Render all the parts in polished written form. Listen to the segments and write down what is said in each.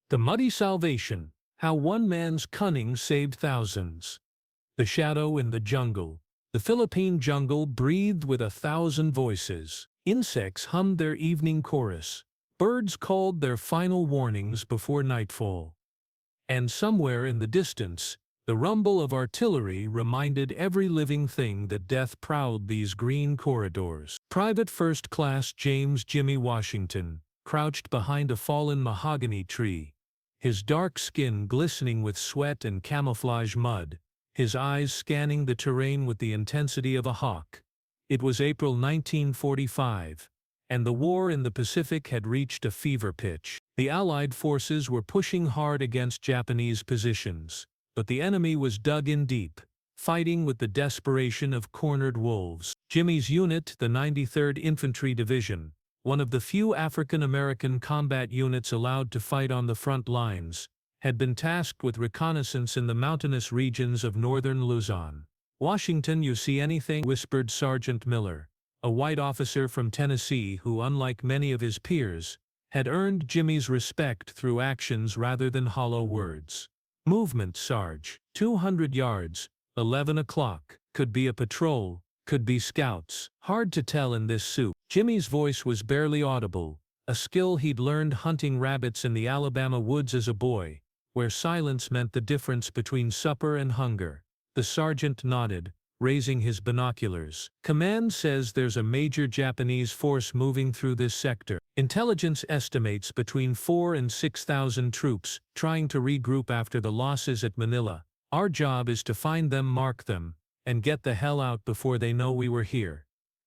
The Muddy Salvation, How One Man's Cunning Saved Thousands. The shadow in the jungle. The Philippine jungle breathed with 1,000 voices. Insects hummed their evening chorus. Birds called their final warnings before nightfall. And somewhere in the distance, the rumble of artillery reminded every living thing that death prowled these green corridors. Private First Class James "Jimmy" Washington crouched behind a fallen mahogany tree, his dark skin glistening with sweat and camouflage mud, his eyes scanning the terrain with the intensity of a hawk. It was April 1945, and the war in the Pacific had reached a fever pitch. The Allied forces were pushing hard against Japanese positions, but the enemy was dug in deep, fighting with the desperation of cornered wolves. Jimmy's unit, the 93rd Infantry Division, one of the few African-American combat units allowed to fight on the front lines, had been tasked with reconnaissance in the mountainous regions of northern Luzon. "Washington, you see anything?" whispered Sergeant Miller, a white officer from Tennessee who, unlike many of his peers, had earned Jimmy's respect through actions rather than hollow words. "Movement, Sarge. 200 yards, 11 o'clock. Could be a patrol, could be scouts. Hard to tell in this soup." Jimmy's voice was barely audible, a skill he'd learned hunting rabbits in the Alabama woods as a boy, where silence meant the difference between supper and hunger. The sergeant nodded, raising his binoculars. "Command says there's a major Japanese force moving through this sector. Intelligence estimates between 4,000 and 6,000 troops, trying to regroup after the losses at Manila. Our job is to find them, mark them, and get the hell out before they know we were here."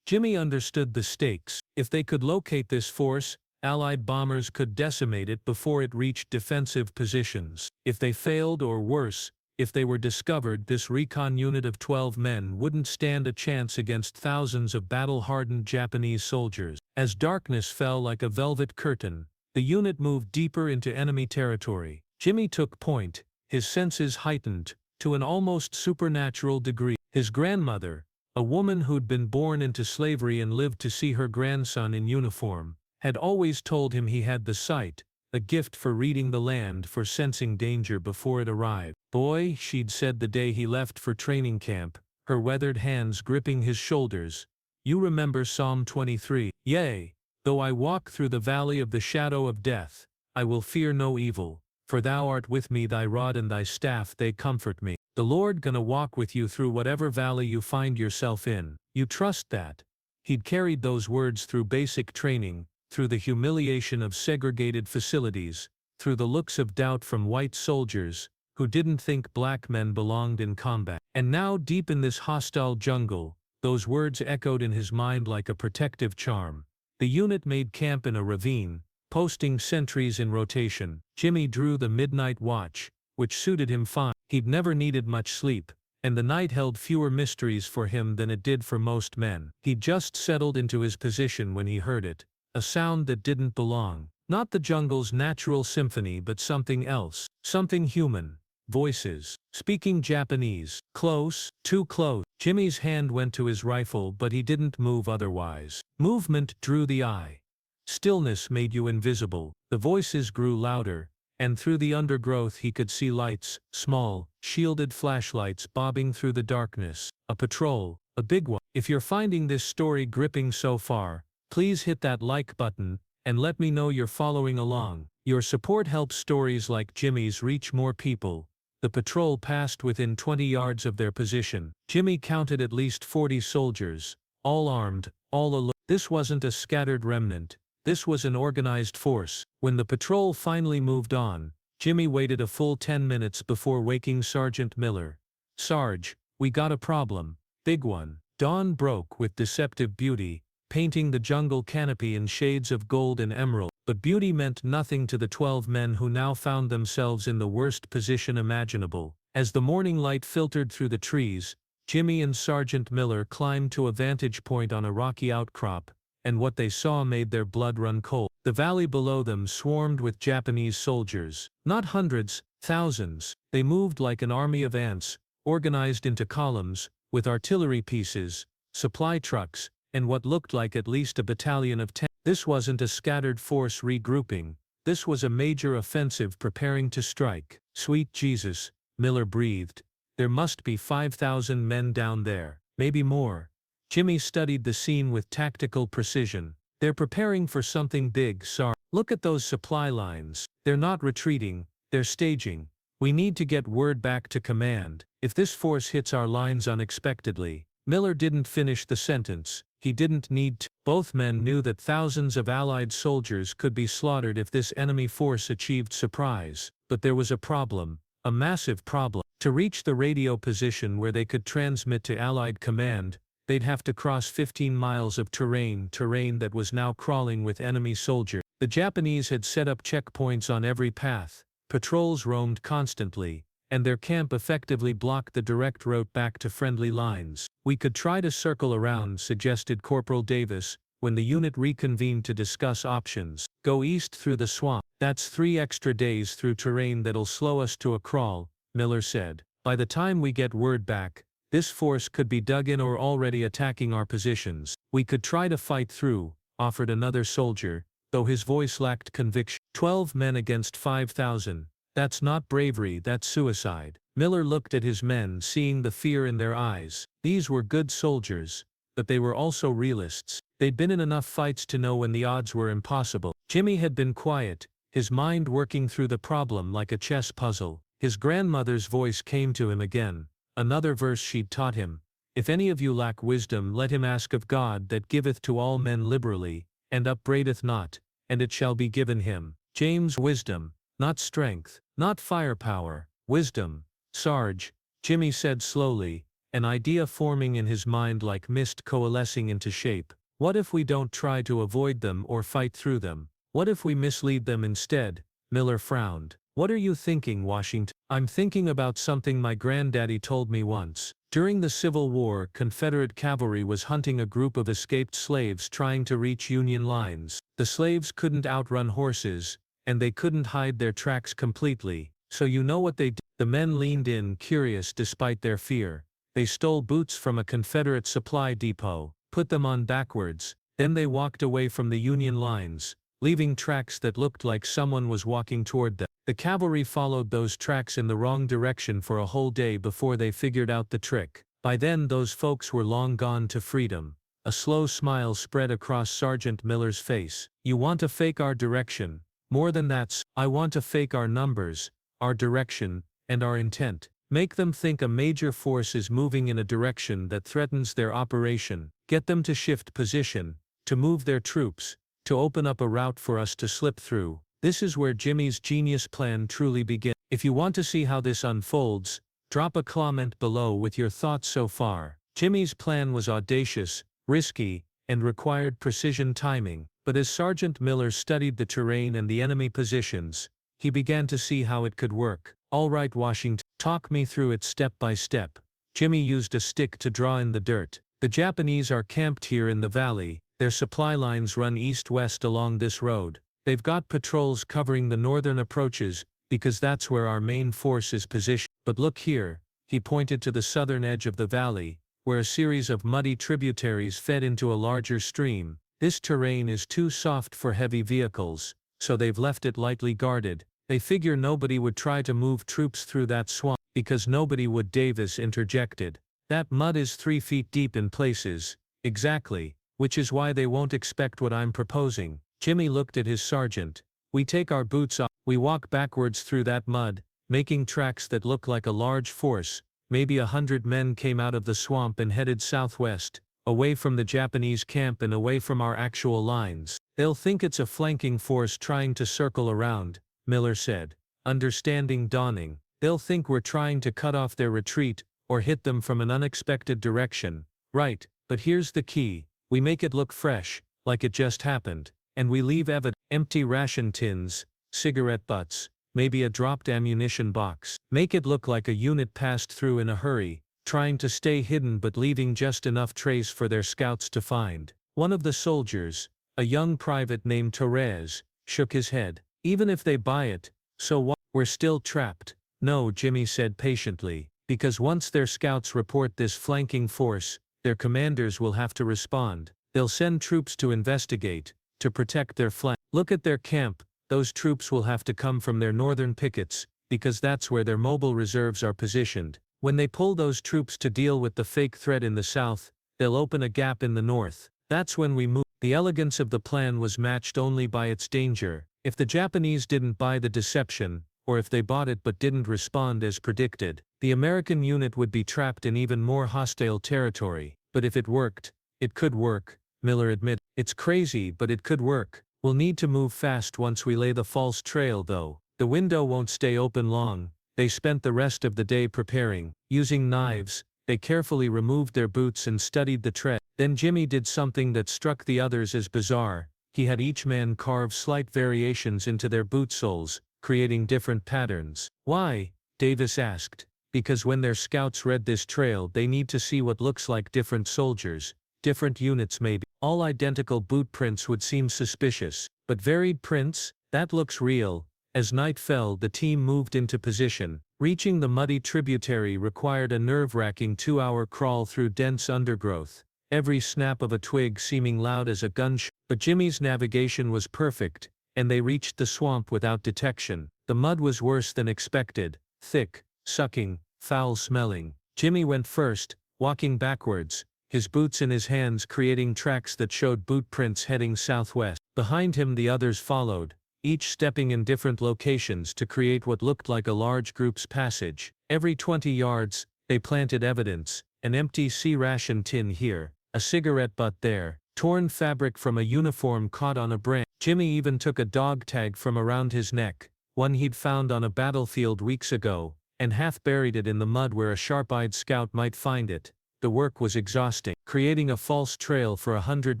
Jimmy understood the stakes. If they could locate this force, Allied bombers could decimate it before it reached defensive positions. If they failed, or worse, if they were discovered, this recon unit of 12 men wouldn't stand a chance against thousands of battle-hardened Japanese soldiers. As darkness fell like a velvet curtain, the unit moved deeper into enemy territory. Jimmy took point, his senses heightened to an almost supernatural degree. His grandmother, a woman who'd been born into slavery and lived to see her grandson in uniform, had always told him he had the sight, a gift for reading the land, for sensing danger before it arrived. "Boy," she'd said the day he left for training camp, her weathered hands gripping his shoulders, "you remember Psalm 23, Yea, though I walk through the valley of the shadow of death, I will fear no evil, for thou art with me, thy rod and thy staff, they comfort me." The Lord gonna walk with you through whatever valley you find yourself in. You trust that? He'd carried those words through basic training, through the humiliation of segregated facilities, through the looks of doubt from white soldiers who didn't think black men belonged in combat. And now, deep in this hostile jungle, those words echoed in his mind like a protective charm. The unit made camp in a ravine, posting sentries in rotation. Jimmy drew the midnight watch, which suited him fine. He'd never needed much sleep, and the night held fewer mysteries for him than it did for most men. He'd just settled into his position when he heard it, a sound that didn't belong. Not the jungle's natural symphony, but something else, something human. Voices, speaking Japanese, close, too close. Jimmy's hand went to his rifle, but he didn't move otherwise. Movement drew the eye. Stillness made you invisible. The voices grew louder, and through the undergrowth he could see lights, small, shielded flashlights bobbing through the darkness. A patrol, a big one. If you're finding this story gripping so far, please hit that like button, and let me know you're following along. Your support helps stories like Jimmy's reach more people. The patrol passed within 20 yards of their position. Jimmy counted at least 40 soldiers, all armed, all alert. This wasn't a scattered remnant. This was an organized force. When the patrol finally moved on, Jimmy waited a full 10 minutes before waking Sergeant Miller. "Sarge, we got a problem. Big one." Dawn broke with deceptive beauty, painting the jungle canopy in shades of gold and emerald. But beauty meant nothing to the 12 men who now found themselves in the worst position imaginable. As the morning light filtered through the trees, Jimmy and Sergeant Miller climbed to a vantage point on a rocky outcrop, and what they saw made their blood run cold. The valley below them swarmed with Japanese soldiers. Not hundreds, thousands. They moved like an army of ants, organized into columns, with artillery pieces, supply trucks, and what looked like at least a battalion of 10. This wasn't a scattered force regrouping. This was a major offensive preparing to strike. Sweet Jesus, Miller breathed. There must be 5,000 men down there, maybe more. Jimmy studied the scene with tactical precision. They're preparing for something big, Sar. Look at those supply lines. They're not retreating, they're staging. We need to get word back to command. If this force hits our lines unexpectedly. Miller didn't finish the sentence. He didn't need to. Both men knew that thousands of Allied soldiers could be slaughtered if this enemy force achieved surprise. But there was a problem, a massive problem. To reach the radio position where they could transmit to Allied command, they'd have to cross 15 miles of terrain that was now crawling with enemy soldiers. The Japanese had set up checkpoints on every path, patrols roamed constantly, and their camp effectively blocked the direct route back to friendly lines. We could try to circle around, suggested Corporal Davis, when the unit reconvened to discuss options. Go east through the swamp. That's 3 extra days through terrain that'll slow us to a crawl, Miller said. By the time we get word back, this force could be dug in or already attacking our positions. We could try to fight through, offered another soldier, though his voice lacked conviction. 12 men against 5,000. That's not bravery, that's suicide. Miller looked at his men, seeing the fear in their eyes. These were good soldiers, but they were also realists. They'd been in enough fights to know when the odds were impossible. Jimmy had been quiet, his mind working through the problem like a chess puzzle. His grandmother's voice came to him again, another verse she'd taught him. If any of you lack wisdom, let him ask of God that giveth to all men liberally, and upbraideth not, and it shall be given him. James, wisdom, not strength, not firepower, wisdom. Sarge, Jimmy said slowly, an idea forming in his mind like mist coalescing into shape. What if we don't try to avoid them or fight through them? What if we mislead them instead? Miller frowned. What are you thinking, Washington? I'm thinking about something my granddaddy told me once. During the Civil War, Confederate cavalry was hunting a group of escaped slaves trying to reach Union lines. The slaves couldn't outrun horses, and they couldn't hide their tracks completely. So you know what they did? The men leaned in, curious despite their fear. They stole boots from a Confederate supply depot, put them on backwards, then they walked away from the Union lines, leaving tracks that looked like someone was walking toward them. The cavalry followed those tracks in the wrong direction for a whole day before they figured out the trick. By then those folks were long gone to freedom. A slow smile spread across Sergeant Miller's face. You want to fake our direction? More than that, I want to fake our numbers, our direction, and our intent. Make them think a major force is moving in a direction that threatens their operation. Get them to shift position, to move their troops, to open up a route for us to slip through. This is where Jimmy's genius plan truly begins. If you want to see how this unfolds, drop a comment below with your thoughts so far. Jimmy's plan was audacious, risky, and required precision timing. But as Sergeant Miller studied the terrain and the enemy positions, he began to see how it could work. All right, Washington, talk me through it step by step. Jimmy used a stick to draw in the dirt. The Japanese are camped here in the valley. Their supply lines run east-west along this road. They've got patrols covering the northern approaches, because that's where our main force is positioned. But look here, he pointed to the southern edge of the valley, where a series of muddy tributaries fed into a larger stream. This terrain is too soft for heavy vehicles, so they've left it lightly guarded. They figure nobody would try to move troops through that swamp, because nobody would. Davis interjected. That mud is 3 feet deep in places. Exactly, which is why they won't expect what I'm proposing. Jimmy looked at his sergeant. We take our boots off, we walk backwards through that mud, making tracks that look like a large force. Maybe 100 men came out of the swamp and headed southwest, away from the Japanese camp and away from our actual lines. They'll think it's a flanking force trying to circle around, Miller said, understanding dawning. They'll think we're trying to cut off their retreat, or hit them from an unexpected direction. Right, but here's the key. We make it look fresh, like it just happened, and we leave empty ration tins, cigarette butts, maybe a dropped ammunition box. Make it look like a unit passed through in a hurry, trying to stay hidden but leaving just enough trace for their scouts to find. One of the soldiers, a young private named Torres, shook his head. Even if they buy it, so what? We're still trapped. No, Jimmy said patiently, because once their scouts report this flanking force, their commanders will have to respond. They'll send troops to investigate, to protect their flank. Look at their camp, those troops will have to come from their northern pickets, because that's where their mobile reserves are positioned. When they pull those troops to deal with the fake threat in the south, they'll open a gap in the north. That's when we move. The elegance of the plan was matched only by its danger. If the Japanese didn't buy the deception, or if they bought it but didn't respond as predicted, the American unit would be trapped in even more hostile territory. But if it worked, it could work, Miller admitted. It's crazy, but it could work. We'll need to move fast once we lay the false trail though. The window won't stay open long. They spent the rest of the day preparing. Using knives, they carefully removed their boots and studied the tread. Then Jimmy did something that struck the others as bizarre. He had each man carve slight variations into their boot soles, creating different patterns. Why? Davis asked. Because when their scouts read this trail, they need to see what looks like different soldiers, different units maybe. All identical boot prints would seem suspicious, but varied prints? That looks real. As night fell, the team moved into position. Reaching the muddy tributary required a nerve-wracking 2-hour crawl through dense undergrowth, every snap of a twig seeming loud as a gunshot. But Jimmy's navigation was perfect, and they reached the swamp without detection. The mud was worse than expected, thick, sucking, foul-smelling. Jimmy went first, walking backwards, his boots in his hands creating tracks that showed boot prints heading southwest. Behind him the others followed, each stepping in different locations to create what looked like a large group's passage. Every 20 yards, they planted evidence, an empty C-ration tin here, a cigarette butt there, torn fabric from a uniform caught on a branch. Jimmy even took a dog tag from around his neck, one he'd found on a battlefield weeks ago, and half buried it in the mud where a sharp-eyed scout might find it. The work was exhausting. Creating a false trail for 100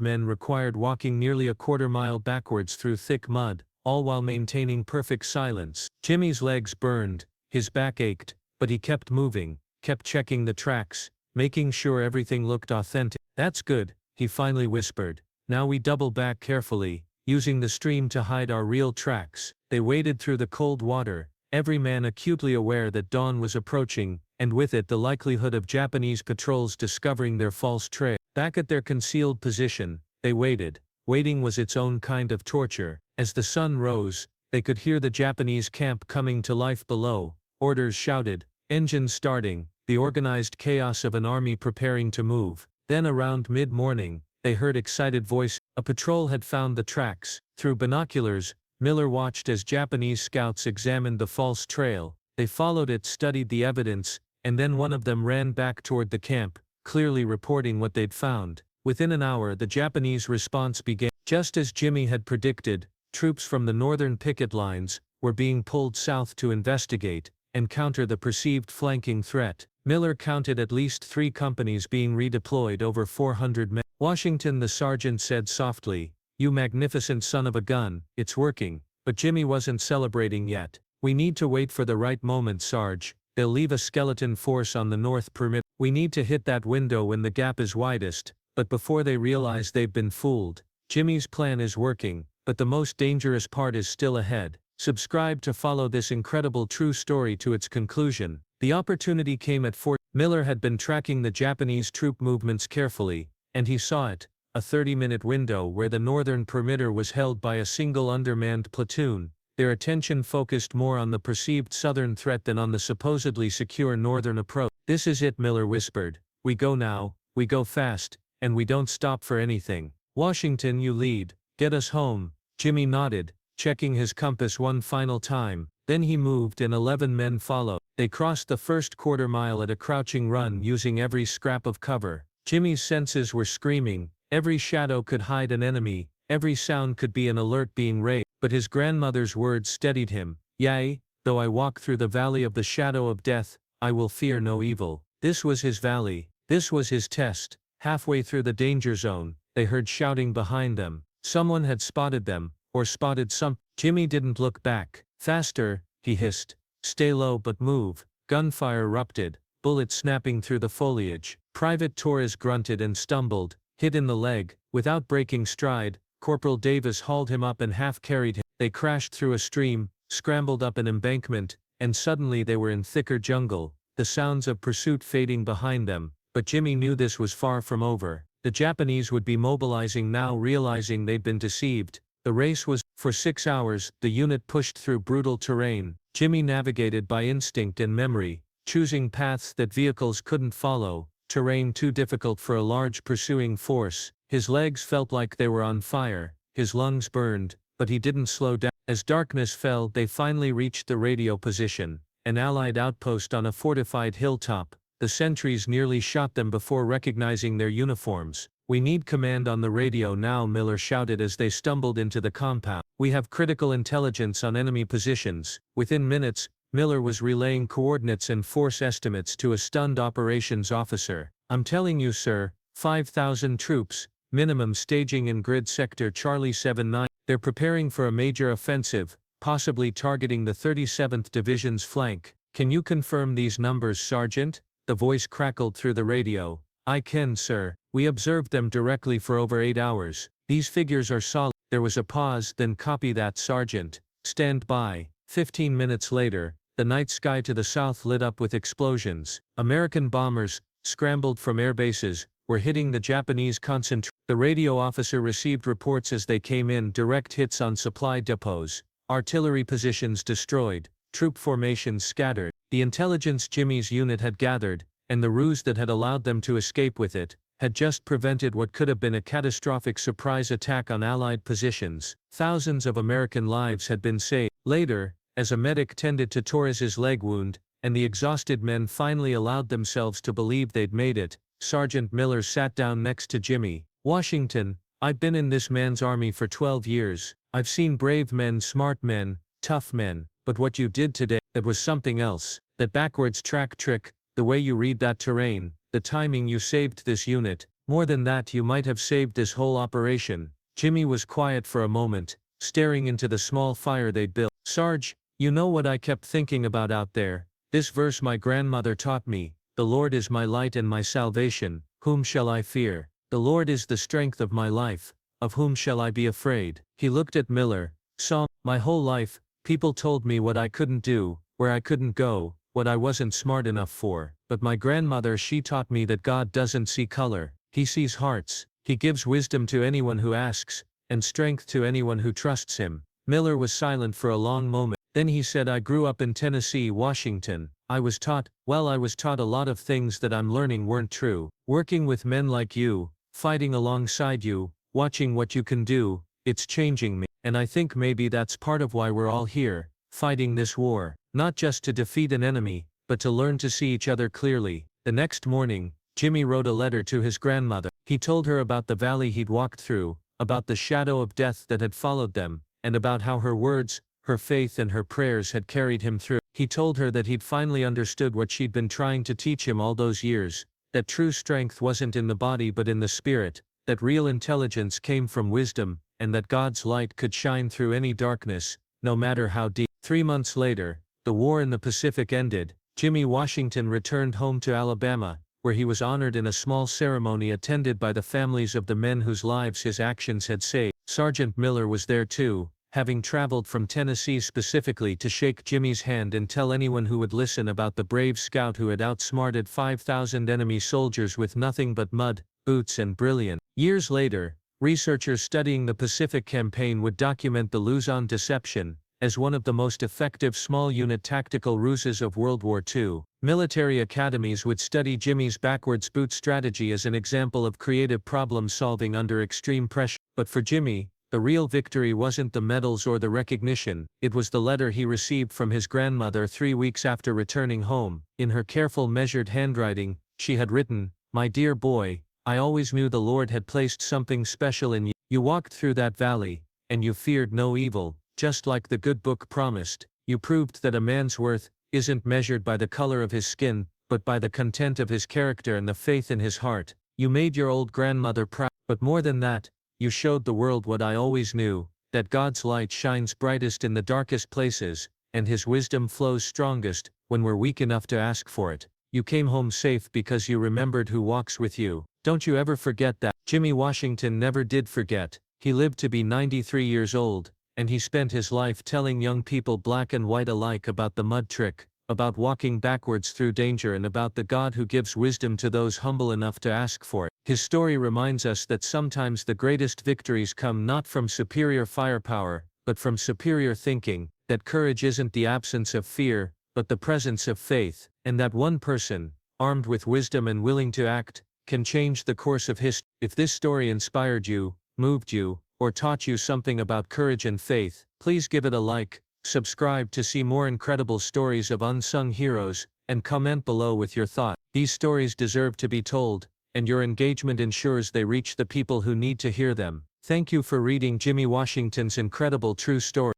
men required walking nearly a quarter-mile backwards through thick mud, all while maintaining perfect silence. Jimmy's legs burned, his back ached, but he kept moving, kept checking the tracks, making sure everything looked authentic. That's good, he finally whispered. Now we double back carefully, using the stream to hide our real tracks. They waded through the cold water, every man acutely aware that dawn was approaching, and with it the likelihood of Japanese patrols discovering their false trail. Back at their concealed position, they waited. Waiting was its own kind of torture. As the sun rose, they could hear the Japanese camp coming to life below. Orders shouted, engines starting, the organized chaos of an army preparing to move. Then around mid-morning, they heard excited voices. A patrol had found the tracks. Through binoculars, Miller watched as Japanese scouts examined the false trail. They followed it, studied the evidence, and then one of them ran back toward the camp, clearly reporting what they'd found. Within an hour, the Japanese response began. Just as Jimmy had predicted, troops from the northern picket lines were being pulled south to investigate and counter the perceived flanking threat. Miller counted at least 3 companies being redeployed, over 400 men. Washington, the sergeant said softly, "You magnificent son of a gun, it's working." But Jimmy wasn't celebrating yet. "We need to wait for the right moment, Sarge. They'll leave a skeleton force on the north perimeter. We need to hit that window when the gap is widest, but before they realize they've been fooled. Jimmy's plan is working, but the most dangerous part is still ahead." Subscribe to follow this incredible true story to its conclusion. The opportunity came at Fort. Miller had been tracking the Japanese troop movements carefully, and he saw it, a 30-minute window where the northern perimeter was held by a single undermanned platoon. Their attention focused more on the perceived southern threat than on the supposedly secure northern approach. "This is it," Miller whispered. "We go now, we go fast, and we don't stop for anything. Washington, you lead. Get us home." Jimmy nodded, checking his compass one final time. Then he moved and 11 men followed. They crossed the first quarter mile at a crouching run, using every scrap of cover. Jimmy's senses were screaming. Every shadow could hide an enemy, every sound could be an alert being raised. But his grandmother's words steadied him. "Yea, though I walk through the valley of the shadow of death, I will fear no evil." This was his valley. This was his test. Halfway through the danger zone, they heard shouting behind them. Someone had spotted them, or spotted some. Jimmy didn't look back. "Faster," he hissed. "Stay low but move." Gunfire erupted, bullets snapping through the foliage. Private Torres grunted and stumbled, hit in the leg. Without breaking stride, Corporal Davis hauled him up and half-carried him. They crashed through a stream, scrambled up an embankment, and suddenly they were in thicker jungle, the sounds of pursuit fading behind them. But Jimmy knew this was far from over. The Japanese would be mobilizing now, realizing they'd been deceived. The race was. For 6 hours, the unit pushed through brutal terrain. Jimmy navigated by instinct and memory, choosing paths that vehicles couldn't follow, terrain too difficult for a large pursuing force. His legs felt like they were on fire, his lungs burned, but he didn't slow down. As darkness fell, they finally reached the radio position, an Allied outpost on a fortified hilltop. The sentries nearly shot them before recognizing their uniforms. "We need command on the radio now," Miller shouted as they stumbled into the compound. "We have critical intelligence on enemy positions." Within minutes, Miller was relaying coordinates and force estimates to a stunned operations officer. "I'm telling you, sir, 5,000 troops, minimum, staging in grid sector Charlie 79. They're preparing for a major offensive, possibly targeting the 37th Division's flank. Can you confirm these numbers, Sergeant?" The voice crackled through the radio. "I can, sir. We observed them directly for over 8 hours. These figures are solid." There was a pause, then "Copy that, Sergeant. Stand by." 15 minutes later, the night sky to the south lit up with explosions. American bombers, scrambled from air bases, were hitting the Japanese concentration. The radio officer received reports as they came in: direct hits on supply depots, artillery positions destroyed, troop formations scattered. The intelligence Jimmy's unit had gathered, and the ruse that had allowed them to escape with it, had just prevented what could have been a catastrophic surprise attack on Allied positions. Thousands of American lives had been saved. Later, as a medic tended to Torres's leg wound, and the exhausted men finally allowed themselves to believe they'd made it, Sergeant Miller sat down next to Jimmy. "Washington, I've been in this man's army for 12 years. I've seen brave men, smart men, tough men, but what you did today, that was something else. That backwards track trick, the way you read that terrain, the timing, you saved this unit. More than that, you might have saved this whole operation." Jimmy was quiet for a moment, staring into the small fire they'd built. "Sarge, you know what I kept thinking about out there? This verse my grandmother taught me: 'The Lord is my light and my salvation, whom shall I fear? The Lord is the strength of my life, of whom shall I be afraid?'" He looked at Miller. "Saw, my whole life, people told me what I couldn't do, where I couldn't go, what I wasn't smart enough for. But my grandmother, she taught me that God doesn't see color, He sees hearts. He gives wisdom to anyone who asks, and strength to anyone who trusts Him." Miller was silent for a long moment. Then he said, "I grew up in Tennessee, Washington. I was taught a lot of things that I'm learning weren't true. Working with men like you, fighting alongside you, watching what you can do, it's changing me. And I think maybe that's part of why we're all here, fighting this war. Not just to defeat an enemy, but to learn to see each other clearly." The next morning, Jimmy wrote a letter to his grandmother. He told her about the valley he'd walked through, about the shadow of death that had followed them, and about how her words, her faith and her prayers had carried him through. He told her that he'd finally understood what she'd been trying to teach him all those years, that true strength wasn't in the body but in the spirit, that real intelligence came from wisdom, and that God's light could shine through any darkness, no matter how deep. 3 months later, the war in the Pacific ended. Jimmy Washington returned home to Alabama, where he was honored in a small ceremony attended by the families of the men whose lives his actions had saved. Sergeant Miller was there too, having traveled from Tennessee specifically to shake Jimmy's hand and tell anyone who would listen about the brave scout who had outsmarted 5,000 enemy soldiers with nothing but mud, boots and brilliant. Years later, researchers studying the Pacific Campaign would document the Luzon deception as one of the most effective small-unit tactical ruses of World War II. Military academies would study Jimmy's backwards boot strategy as an example of creative problem-solving under extreme pressure. But for Jimmy, the real victory wasn't the medals or the recognition, it was the letter he received from his grandmother 3 weeks after returning home. In her careful, measured handwriting, she had written, "My dear boy, I always knew the Lord had placed something special in you. You walked through that valley, and you feared no evil. Just like the good book promised, you proved that a man's worth isn't measured by the color of his skin, but by the content of his character and the faith in his heart. You made your old grandmother proud. But more than that, you showed the world what I always knew, that God's light shines brightest in the darkest places, and His wisdom flows strongest when we're weak enough to ask for it. You came home safe because you remembered who walks with you. Don't you ever forget that." Jimmy Washington never did forget. He lived to be 93 years old. And he spent his life telling young people black and white alike about the mud trick, about walking backwards through danger, and about the God who gives wisdom to those humble enough to ask for it. His story reminds us that sometimes the greatest victories come not from superior firepower, but from superior thinking, that courage isn't the absence of fear, but the presence of faith, and that one person, armed with wisdom and willing to act, can change the course of history. If this story inspired you, moved you, or taught you something about courage and faith, please give it a like, subscribe to see more incredible stories of unsung heroes, and comment below with your thoughts. These stories deserve to be told, and your engagement ensures they reach the people who need to hear them. Thank you for reading Jimmy Washington's incredible true story.